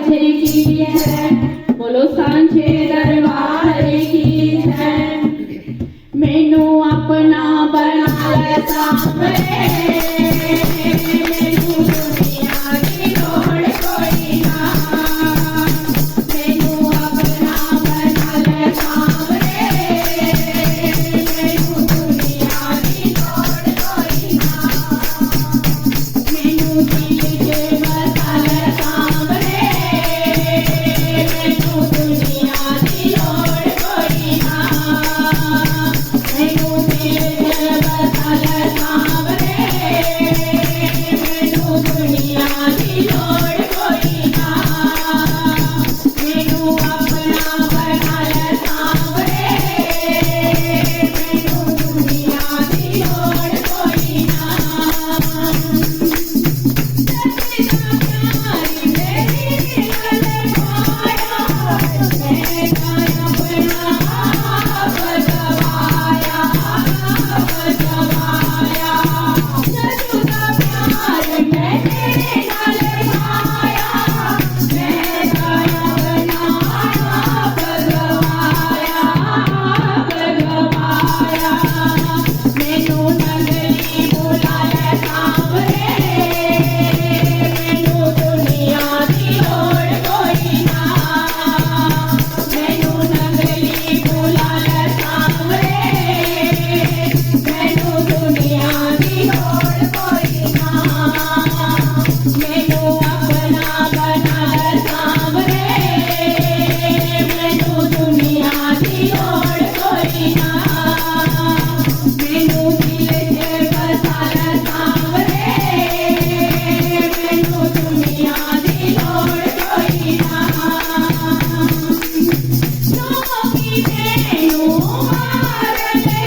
साँचे की है, बोलो सांचे दरबार की है। मैनू अपना बना ले सांवरे, मैनू दुनिया की लोड़ कोई ना। मैनू अपना बना ले सांवरे, मैनू दुनिया की लोड़ कोई ना। मैनू दिल के बसा ले सांवरे, मैनू दुनिया की लोड़ कोई ना। मैनू दिल के बसा ले सांवरे, मैनू दुनिया की लोड़ कोई ना। मैनू अपना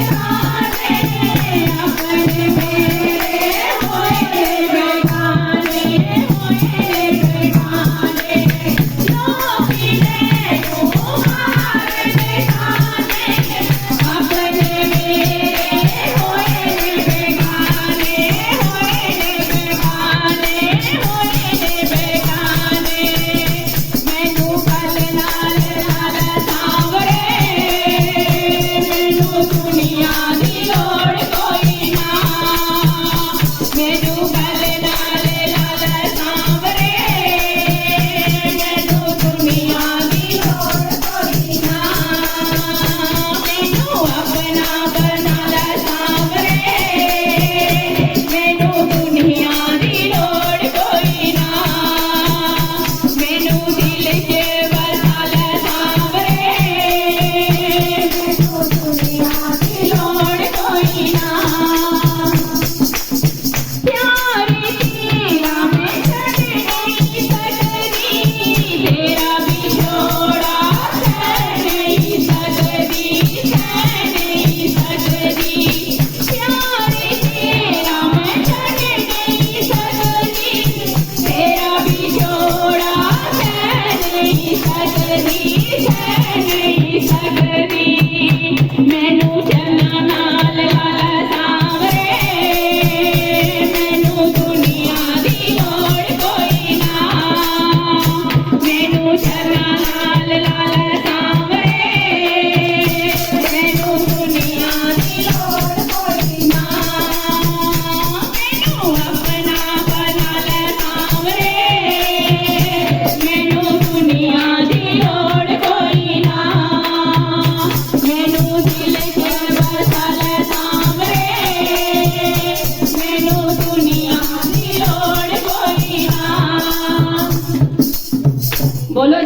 बना ले सांवरे, मैनू दुनिया की लोड़ कोई ना। बोलो